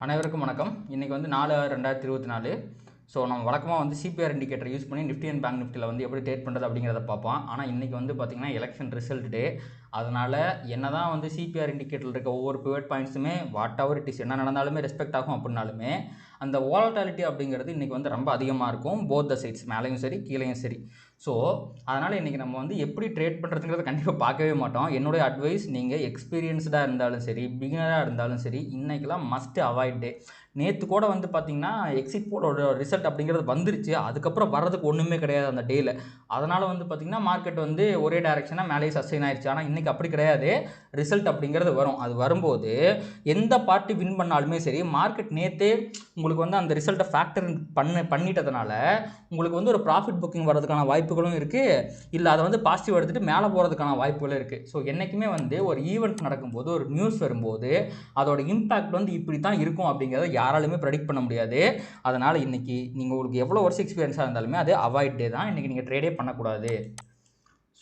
அனைவருக்கும் வணக்கம். இன்றைக்கி வந்து 4/6/2024. ஸோ நம்ம வழக்கமாக வந்து சிபிஆர் இண்டிகேட்டர் யூஸ் பண்ணி நிஃப்டி அண்ட் பேங்க் நிஃப்டியில் வந்து எப்படி ட்ரேட் பண்ணுறது அப்படிங்கிறத பார்ப்போம். ஆனால் இன்றைக்கி வந்து பார்த்திங்கன்னா எலெக்ஷன் ரிசல்ட் டே. அதனால் என்ன தான் வந்து சிபிஆர் இண்டிகேட்டரில் இருக்க ஒவ்வொரு பிவட் பாயிண்ட்ஸுமே வாட் எவர் இட் இஸ் என்ன நடந்தாலுமே ரெஸ்பெக்ட் ஆகும் அப்படின்னாலுமே அந்த வாலட்டாலிட்டி அப்படிங்கிறது இன்றைக்கி வந்து ரொம்ப அதிகமாக இருக்கும். போத் த சைட்ஸ், மேலேயும் சரி கீழேயும் சரி. ஸோ அதனால் இன்றைக்கி நம்ம வந்து எப்படி ட்ரேட் பண்ணுறதுங்கிறத கண்டிப்பாக பார்க்கவே மாட்டோம். என்னுடைய அட்வைஸ், நீங்கள் எக்ஸ்பீரியன்ஸ்டாக இருந்தாலும் சரி பிகினராக இருந்தாலும் சரி இன்றைக்கெலாம் மஸ்ட் அவாய்ட் டே. நேற்று கூட வந்து பார்த்திங்கன்னா எக்ஸிட் போலோட ரிசல்ட் அப்படிங்கிறது வந்துருச்சு. அதுக்கப்புறம் வர்றதுக்கு ஒன்றுமே கிடையாது அந்த டேயில். அதனால் வந்து பார்த்திங்கன்னா மார்க்கெட் வந்து ஒரே டைரெக்ஷனாக மேலேயே சஸ்டெயின் ஆயிடுச்சு. ஆனால் இன்றைக்கி அப்படி கிடையாது. ரிசல்ட் அப்படிங்கிறது வரும். அது வரும்போது எந்த பார்ட்டி வின் பண்ணாலுமே சரி மார்க்கெட் நேற்றே உங்களுக்கு வந்து அந்த ரிசல்ட்டை ஃபேக்டர் பண்ணிட்டதுனால உங்களுக்கு வந்து ஒரு ப்ராஃபிட் புக்கிங் வர்றதுக்கான வாய்ப்புகளும் இருக்குது. இல்லை அதை வந்து பாசிட்டிவ் எடுத்துகிட்டு மேலே போகிறதுக்கான வாய்ப்புகளும் இருக்குது. ஸோ என்றைக்குமே வந்து ஒரு ஈவெண்ட் நடக்கும்போது ஒரு நியூஸ் வரும்போது அதோட இம்பேக்ட் வந்து இப்படி தான் இருக்கும் அப்படிங்கிறத யாராலுமே ப்ரெடிக்ட் பண்ண முடியாது. அதனால் இன்றைக்கி நீங்கள் உங்களுக்கு எவ்வளோ வருஷம் எக்ஸ்பீரியன்ஸாக இருந்தாலுமே அது அவாய்ட் டே தான். இன்றைக்கி நீங்கள் ட்ரேடே பண்ணக்கூடாது.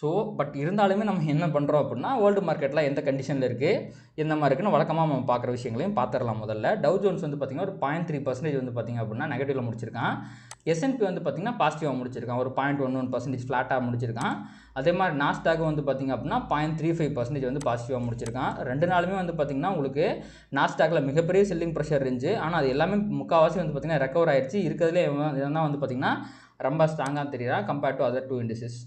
ஸோ பட் இருந்தாலுமே நம்ம என்ன பண்ணுறோம் அப்படின்னா வேர்ல்டு மார்க்கெட்டில் எந்த கண்டிஷனில் இருக்குது, எந்த மாதிரி இருக்குன்னு வழக்கமாக நம்ம பார்க்குற விஷயங்களையும் பார்த்துடலாம். முதல்ல டவ் ஜோன்ஸ் வந்து பார்த்திங்கன்னா ஒரு 0.3% வந்து பார்த்திங்க அப்படின்னா நெகட்டிவில் முடிச்சிருக்கான். S&P வந்து பார்த்திங்கன்னா பாசிட்டிவாக முடிச்சிருக்கான். ஒரு 0.11% ஃப்ளாட்டாக முடிச்சிருக்கான். அதே மாதிரி நாஸ்டாக் வந்து பார்த்திங்க அப்படின்னா 0.35% வந்து பாசிட்டிவாக முடிச்சிருக்கான். ரெண்டு நாளுமே வந்து பார்த்திங்கன்னா உங்களுக்கு நாஸ்டாகில் மிகப்பெரிய செல்லிங் ப்ரெஷர் இருந்துச்சு. ஆனால் அது எல்லாமே முக்கால்வாசி வந்து பார்த்திங்கன்னா ரெக்கவர் ஆயிடுச்சு. இருக்கிறதுலே இதெல்லாம் வந்து பார்த்திங்கன்னா ரொம்ப ஸ்ட்ராங்காக தெரியுறா compared to other 2 indices.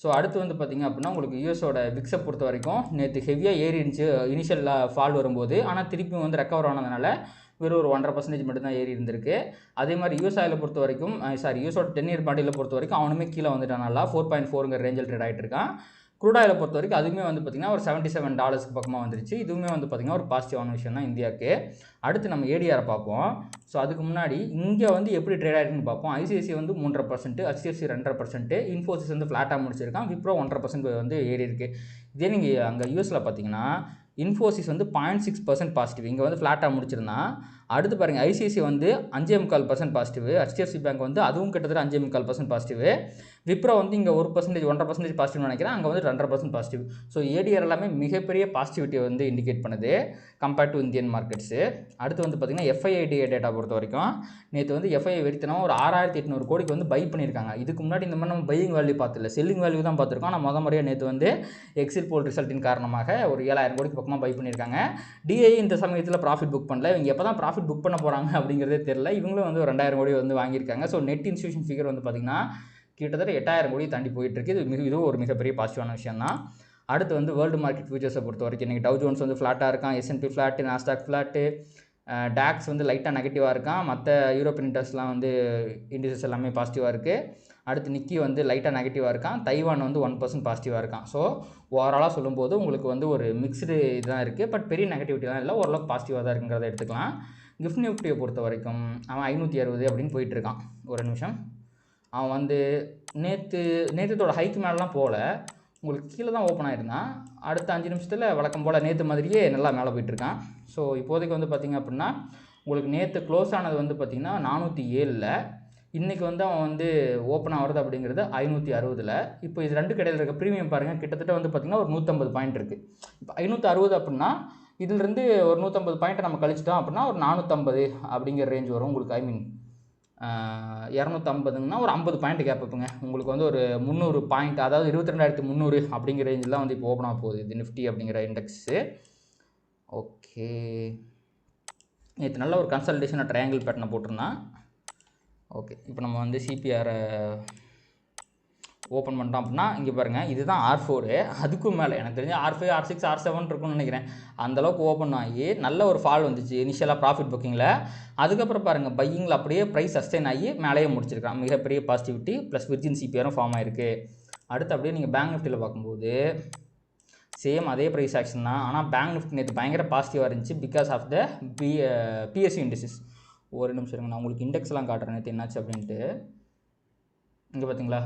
So அடுத்து வந்து பார்த்திங்க அப்படின்னா உங்களுக்கு யூஎஸோட விக்ஸை பொறுத்த வரைக்கும் நேற்று ஹெவியாக ஏறி இருந்துச்சு இனிஷியல் ஃபால் வரும்போது. ஆனால் திருப்பியும் வந்து ரெக்கவர் ஆனதுனால வெறும் ஒரு 1.5% மட்டும்தான் ஏறி இருந்திருக்கு. அதே மாதிரி யூஎஸ் ஆயில் பொறுத்த வரைக்கும் யூஎஸோட 10 இயர் பாண்டியில் பொறுத்த வரைக்கும் அவனுமே கீழே வந்துட்டான். நல்லா 4.4 ரேஞ்சில் ட்ரேட் ஆகிட்டு இருக்கான். க்ரூட் ஆயிலை பொறுத்த வரைக்கும் அதுவுமே வந்து பார்த்திங்கன்னா ஒரு $77 பக்கமாக வந்துருச்சு. இதுவுமே வந்து பார்த்திங்கன்னா ஒரு பாசிட்டிவான விஷயம் தான் இந்தியாவுக்கு. அடுத்து நம்ம ஏடிஆரை பார்ப்போம். ஸோ அதுக்கு முன்னாடி இங்கே வந்து எப்படி ட்ரேட் ஆகிருக்குன்னு பார்ப்போம். ஐசிஐசி வந்து 3.5%, HDFC 2.5%, இன்ஃபோசிஸ் வந்து ஃப்ளாட்டாக முடிச்சிருக்கான். விப்ரோ 1.5% வந்து ஏறி இருக்குது. இதே நீங்கள் அங்கே யூஎஸில் பார்த்தீங்கன்னா இன்ஃபோசிஸ் வந்து 0.6% பாசிட்டிவ், இங்கே வந்து ஃப்ளாட்டாக முடிச்சிருந்தான். அடுத்து பாருங்கள் ஐசிஐசி வந்து 5.25% பாசிட்டிவ், HDFC பேங்க் வந்து அதுவும் கிட்டத்தட்ட 5.25% பாசிட்டிவ், விப்ரோ வந்து இங்கே 1%, 1.5% பாசிட்டிவ் நினைக்கிறேன், அங்கே வந்து 2.5% பாசிட்டிவ். ஸோ ஏடிஆர் எல்லாமே மிகப்பெரிய பாசிட்டிவிட்டியை வந்து இண்டிகேட் பண்ணுது கம்பேர்ட் டு இந்தியன் மார்க்கெட்ஸு. அடுத்து வந்து பார்த்திங்கன்னா எஃப்ஐஐடிஏ டேட்டா பொறுத்த வரைக்கும் நேற்று வந்து எஃப்ஐஐ வெறித்தனமாக ஒரு 6,800 கோடிக்கு வந்து பை பண்ணியிருக்காங்க. இதுக்கு முன்னாடி இந்த மாதிரி நம்ம பையிங் வேல்யூ பார்த்துல செல்லிங் வேல்யூ தான் பார்த்துருக்கோம். ஆனால் முறையாக நேற்று வந்து எக்ஸிட் போல் ரிசல்ட்டின் காரணமாக ஒரு 7,000 கோடிக்கு பக்கமாக பை பண்ணியிருக்காங்க. டிஐ இந்த சமயத்தில் ப்ராஃபிட் புக் பண்ணல. இவங்க எப்போ தான் ப்ராஃபிட் புக் பண்ண போகிறாங்க அப்படிங்கிறதே தெரியல. இவங்களும் வந்து ஒரு 2,000 கோடி வந்து வாங்கியிருக்காங்க. ஸோ நெட் இன்ஸ்டியூஷன் ஃபிகர் வந்து பார்த்திங்கன்னா கிட்டத்தட்ட 8,000 கோடி தாண்டி போயிட்டுருக்கு. இதுவும் ஒரு மிகப்பெரிய பாசிட்டிவான விஷயம் தான். அடுத்து வந்து வேர்ல்டு மார்க்கெட் ஃபியூச்சர்ஸை பொறுத்த வரைக்கும் இன்றைக்கி டவ் ஜோன்ஸ் வந்து ஃப்ளாட்டாக இருக்கான், S&P flat, Nasdaq flat, tax வந்து லைட்டாக நெகட்டிவாக இருக்கான். மற்ற யூரோப்பியன் இண்டஸ்ட்லாம் வந்து இண்டிசஸ் எல்லாமே பாசிட்டிவாக இருக்குது. அடுத்து நிக்கி வந்து லைட்டாக நெகட்டிவாக இருக்கான். தைவான் வந்து 1% பாசிட்டிவாக இருக்கான். ஸோ ஓவராலாக சொல்லும்போது உங்களுக்கு வந்து ஒரு மிக்ஸ்டு இதுதான் இருக்குது. பட் பெரிய நெகட்டிவிட்டிலாம் இல்லை, ஓரளவுக்கு பாசிட்டிவாக தான் இருக்குங்கிறத எடுத்துக்கலாம். கிஃப்ட் நிஃப்டியை பொறுத்த வரைக்கும் அவன் 560 அப்படின்னு போயிட்டுருக்கான். ஒரு நிமிஷம். அவன் வந்து நேற்றத்தோட ஹைக்கு மேலெலாம் போகல, உங்களுக்கு கீழே தான் ஓப்பன் ஆகிருந்தான். அடுத்த 5 நிமிஷத்தில் வழக்கம் போல் நேற்று மாதிரியே நல்லா மேலே போயிட்டுருக்கான். ஸோ இப்போதைக்கு வந்து பார்த்திங்க அப்படின்னா உங்களுக்கு நேற்று க்ளோஸ் ஆனது வந்து பார்த்திங்கன்னா 407, இன்றைக்கி வந்து அவன் வந்து ஓப்பன் ஆகிறது அப்படிங்கிறது 560. இப்போ இது ரெண்டு கடையில் இருக்க ப்ரீமியம் பாருங்கள், கிட்டத்தட்ட வந்து பார்த்திங்கன்னா ஒரு 150 பாயிண்ட் இருக்குது. இப்போ 560 அப்படின்னா இதிலிருந்து ஒரு 150 பாயிண்ட்டை நம்ம கழிச்சிட்டோம் அப்படின்னா ஒரு 450 அப்படிங்கிற ரேஞ்ச் வரும் உங்களுக்கு. 250ங்கன்னா ஒரு 50 பாயிண்ட் கேப் வைப்புங்க. உங்களுக்கு வந்து ஒரு 300 பாயிண்ட், அதாவது 22,300 அப்படிங்கிற ரேஞ்சில் தான் வந்து இப்போ ஓப்பன் ஆக போகுது இது நிஃப்டி அப்படிங்கிற இண்டெக்ஸு. ஓகே, நேற்று நல்ல ஒரு கன்சல்டேஷனை ட்ரையாங்கிள் பேட்டர்னை போட்டிருந்தான். ஓகே, இப்போ நம்ம வந்து சிபிஆரை ஓப்பன் பண்ணிட்டோம் அப்படின்னா இங்கே பாருங்கள், இதுதான் R4. அதுக்கும் மேலே எனக்கு தெரிஞ்சு R5, R6, R7 இருக்குன்னு நினைக்கிறேன். அந்தளவுக்கு ஓப்பன் ஆகி நல்ல ஒரு ஃபால் வந்துச்சு இனிஷியலாக ப்ராஃபிட் புக்கிங்கில். அதுக்கப்புறம் பாருங்கள் பையிங்கில் அப்படியே ப்ரைஸ் சஸ்டெயின் ஆகி மேலேயே முடிச்சிருக்கான். மிகப்பெரிய பாசிட்டிவிட்டி ப்ளஸ் விர்ஜின் சிபிஆரும் ஃபார்ம் ஆயிருக்கு. அடுத்து அப்படியே நீங்கள் பேங்க் நிஃப்டியில் பார்க்கும்போது சேம் அதே ப்ரைஸ் ஆக்ஷன் தான். ஆனால் பேங்க் நிஃப்டி நேற்று பயங்கர பாசிட்டிவாக இருந்துச்சு because of the PSC indexes. ஒரு நிமிஷம் இருங்க, நான் உங்களுக்கு இண்டெக்ஸ்லாம் காட்டுறேன் நேற்று என்னாச்சு அப்படின்ட்டு. இங்கே பார்த்தீங்களா,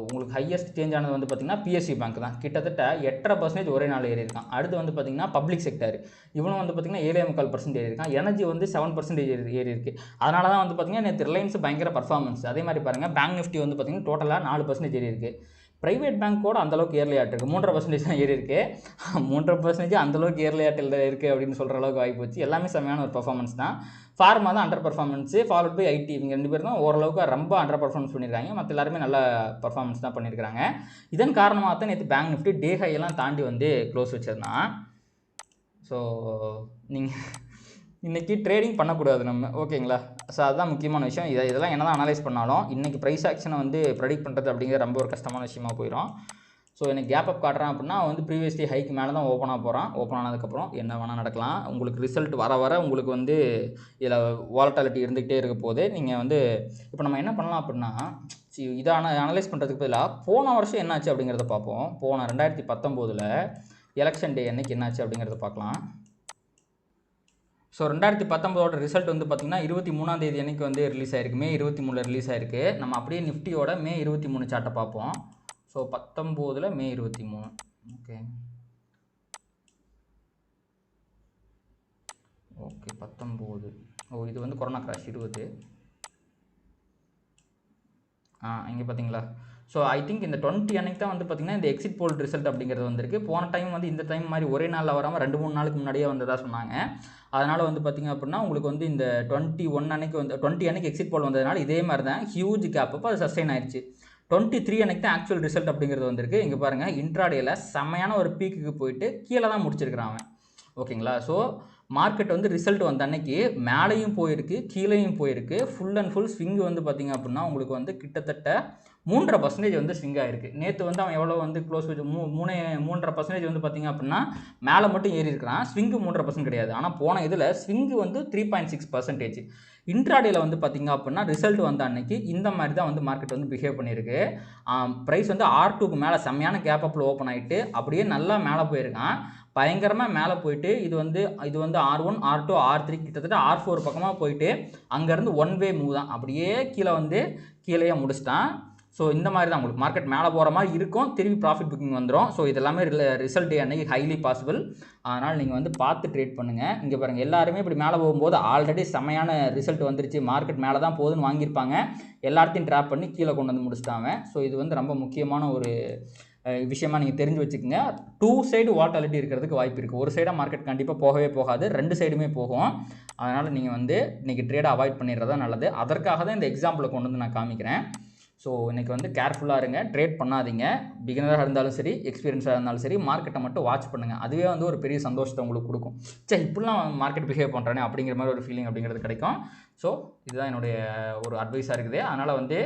உங்களுக்கு ஹையஸ்ட் சேஞ்ச் ஆனது வந்து பார்த்திங்கன்னா பிஎஸ்சி பேங்க் தான். கிட்டத்தட்ட 8.5% ஒரே நாள் ஏறி இருக்கான். அடுத்து வந்து பார்த்திங்கன்னா பப்ளிக் செக்டர், இவனும் வந்து பார்த்திங்கன்னா 7.25% ஏறி இருக்கான். எனர்ஜி வந்து 7% ஏறி இருக்குது. அதனால தான் வந்து பார்த்திங்கன்னா நேற்று ரிலையன்ஸ் பயங்கர பர்ஃபார்மன்ஸ். அதே மாதிரி பாருங்கள் பேங்க் நிஃப்டி வந்து பார்த்திங்கன்னா டோட்டலாக 4% ஏறி இருக்குது. ப்ரைவேட் பேங்க்கோட அந்தளவுக்கு ஏர்லி ஆட்டிருக்கு 3.5% தான் ஏறி இருக்குது. 3.5% அந்தளவுக்கு ஏர்லி ஆட்டில் இருக்குது அப்படின்னு சொல்கிற அளவுக்கு வாய்ப்பு வச்சு எல்லாமே செம்மையான ஒரு பர்ஃபார்மன்ஸ் தான். ஃபார்மா தான் under performance, followed by IT. இவங்க 2 பேர் தான் ஓரளவுக்கு ரொம்ப அண்டர் பர்ஃபார்மன்ஸ் பண்ணியிருக்காங்க. மற்ற எல்லாருமே நல்ல பர்ஃபார்மன்ஸ் தான் பண்ணியிருக்காங்க. இதன் காரணமாக தான் நேற்று பேங்க் நிஃப்டி டே ஹையெல்லாம் தாண்டி வந்து க்ளோஸ் வச்சிருந்தான். ஸோ நீங்கள் இன்றைக்கி ட்ரேடிங் பண்ணக்கூடாது நம்ம, ஓகேங்களா? ஸோ அதுதான் முக்கியமான விஷயம். இதெல்லாம் என்ன தான் அனலைஸ் பண்ணாலும் இன்றைக்கி ப்ரைஸ் ஆக்ஷனை வந்து ப்ரெடிக்ட் பண்ணுறது அப்படிங்கிற ரொம்ப ஒரு கஷ்டமான விஷயமா போயிடும். ஸோ எனக்கு கேப் அப் காட்டுறான் அப்படின்னா வந்து ப்ரீவியஸ்லி ஹைக்கு மேலே தான் ஓப்பனாக போகிறான். ஓப்பன் ஆனதுக்கப்புறம் என்ன வேணால் நடக்கலாம். உங்களுக்கு ரிசல்ட் வர உங்களுக்கு வந்து இதில் வாலட்டாலிட்டி இருந்துகிட்டே இருக்க போது நீங்கள் வந்து இப்போ நம்ம என்ன பண்ணலாம் அப்படின்னா, இதை அனலைஸ் பண்ணுறதுக்கு பதிலாக போன வருஷம் என்னாச்சு அப்படிங்கிறத பார்ப்போம். போன 2019 எலெக்ஷன் டே அன்னைக்கு என்னாச்சு அப்படிங்கிறத பார்க்கலாம். ஸோ 2019 ரிசல்ட் வந்து பார்த்திங்கன்னா 23ஆம் தேதி அன்றைக்கி வந்து ரிலீஸ் ஆகிருக்கு. மே 23 ரிலீஸ் ஆகிருக்கு. நம்ம அப்படியே நிஃப்டியோட மே 23 சார்ட்டை பார்ப்போம். ஸோ 19 மே 23. ஓகே 19. இது வந்து கொரோனா கிராஷ் 20. இங்கே பார்த்தீங்களா? ஸோ ஐ திங்க் இந்த 20 அன்னைக்கு தான் வந்து பார்த்திங்கன்னா இந்த எக்ஸிட் போல் ரிசல்ட் அப்படிங்கிறது வந்திருக்கு. போன டைம் வந்து இந்த டைம் மாதிரி ஒரே நாளில் வராமல் 2-3 நாளுக்கு முன்னாடியே வந்ததாக சொன்னாங்க. அதனால் வந்து பார்த்திங்க அப்படின்னா உங்களுக்கு வந்து இந்த 21 அன்னைக்கு வந்து 20 அன்னைக்கு எக்ஸிட் போல் வந்ததுனால இதே மாதிரி தான் ஹியூஜ் கேப். அப்போ அது சஸ்டெயின் ஆயிடுச்சு. 23 அன்னைக்கு தான் ஆக்சுவல் ரிசல்ட் அப்படிங்கிறது வந்திருக்கு. இங்கே பாருங்கள், இன்ட்ராடேயில் செம்மையான ஒரு பீக்குக்கு போயிட்டு கீழே தான் முடிச்சிருக்கிறான் அவன், ஓகேங்களா? ஸோ மார்க்கெட் வந்து ரிசல்ட் வந்த அன்னைக்கு மேலேயும் போயிருக்கு, கீழேயும் போயிருக்கு. ஃபுல் அண்ட் ஃபுல் ஸ்விங் வந்து பார்த்திங்க அப்படின்னா உங்களுக்கு வந்து கிட்டத்தட்ட 3.5% வந்து ஸ்விங் ஆகிருக்கு. நேற்று வந்து அவன் எவ்வளோ வந்து க்ளோஸ் வச்சு 3.5% வந்து பார்த்திங்க அப்படின்னா மேலே மட்டும் ஏறி இருக்கிறான். ஸ்விங்கு 3.5% கிடையாது. ஆனால் போன இதில் ஸ்விங்கு வந்து 3.6%. இன்ட்ராடேயில் வந்து பார்த்திங்க அப்படின்னா ரிசல்ட் வந்த அன்னைக்கு இந்த மாதிரி தான் வந்து மார்க்கெட் வந்து பிஹேவ் பண்ணியிருக்கு. ப்ரைஸ் வந்து R2க்கு மேலே செம்மையான கேப் அப்பில் ஓப்பன் ஆகிட்டு அப்படியே நல்லா மேலே போயிருக்கான். பயங்கரமாக மேலே போயிட்டு இது வந்து R1, R2, R3 கிட்டத்தட்ட R4 பக்கமாக போயிட்டு அங்கேருந்து ஒன் வே மூவ் தான். அப்படியே கீழே வந்து கீழேயே முடிச்சிட்டான். ஸோ இந்த மாதிரி தான் உங்களுக்கு மார்க்கெட் மேலே போகிற மாதிரி இருக்கும், திருப்பி ப்ராஃபிட் புக்கிங் வந்துடும். ஸோ இது எல்லாமே ரிசல்ட் டே அன்னைக்கு ஹைலி பாசிபிள். அதனால் நீங்கள் வந்து பார்த்து ட்ரேட் பண்ணுங்கள். இங்கே பாருங்கள், எல்லாருமே இப்படி மேலே போகும்போது ஆல்ரெடி செம்மையான ரிசல்ட் வந்துருச்சு, மார்க்கெட் மேலே தான் போகுதுன்னு வாங்கியிருப்பாங்க. எல்லாத்தையும் ட்ராப் பண்ணி கீழே கொண்டு வந்து முடிச்சிட்டாங்க. ஸோ இது வந்து ரொம்ப முக்கியமான ஒரு விஷயமா நீங்கள் தெரிஞ்சு வச்சுக்கோங்க. 2 சைடு வாலட்டிலிட்டி இருக்கிறதுக்கு வாய்ப்பு இருக்குது. ஒரு சைடாக மார்க்கெட் கண்டிப்பாக போகவே போகாது, 2 சைடுமே போகும். அதனால் நீங்கள் வந்து இன்றைக்கி ட்ரேடை அவாய்ட் பண்ணிடுறதா நல்லது. அதற்காக தான் இந்த எக்ஸாம்பிளை கொண்டு வந்து நான் காமிக்கிறேன். ஸோ இன்றைக்கி வந்து கேர்ஃபுல்லாக இருங்க, ட்ரேட் பண்ணாதீங்க. பிகினராக இருந்தாலும் சரி, எக்ஸ்பீரியன்ஸாக இருந்தாலும் சரி, மார்க்கெட்டை மட்டும் வாட்ச் பண்ணுங்கள். அதுவே வந்து ஒரு பெரிய சந்தோஷத்தை உங்களுக்கு கொடுக்கும். சரி, இப்படிலாம் மார்க்கெட் பிஹேவ் பண்ணுறானே அப்படிங்கிற மாதிரி ஒரு ஃபீலிங் அப்படிங்கிறது கிடைக்கும். ஸோ இதுதான் என்னுடைய ஒரு அட்வைஸாக இருக்குது. அதனால் வந்து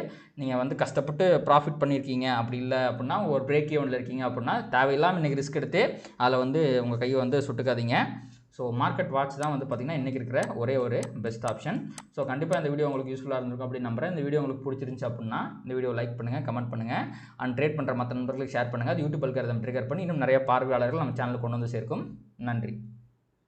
நீங்கள் வந்து கஷ்டப்பட்டு ப்ராஃபிட் பண்ணியிருக்கீங்க, அப்படி இல்லை அப்படின்னா ஒரு பிரேக் ஈவனில் இருக்கீங்க அப்படின்னா தேவையில்லாமல் இன்றைக்கி ரிஸ்க் எடுத்து அதில் வந்து உங்கள் கையை வந்து சுட்டுக்காதீங்க. ஸோ மார்க்கெட் வாட்ச் தான் வந்து பார்த்திங்கன்னா இன்றைக்கி இருக்கிற ஒரே ஒரு பெஸ்ட் ஆப்ஷன். ஸோ கண்டிப்பாக இந்த வீடியோ உங்களுக்கு யூஸ்ஃபுல்லாக இருந்திருக்கும் அப்படின்னு நம்புறேன். இந்த வீடியோ உங்களுக்கு பிடிச்சிருந்துச்சு அப்படின்னா இந்த வீடியோ லைக் பண்ணுங்கள், கமெண்ட் பண்ணுங்கள், அண்ட் ட்ரேட் பண்ணுற மற்ற நண்பர்களுக்கு ஷேர் பண்ணுங்கள். அது யூடியூப் அல்காரிதம் ட்ரிகர் பண்ணி இன்னும் நிறைய பார்வையாளர்கள் நம்ம சேனலுக்கு கொண்டு வந்து சேர்க்கும். நன்றி.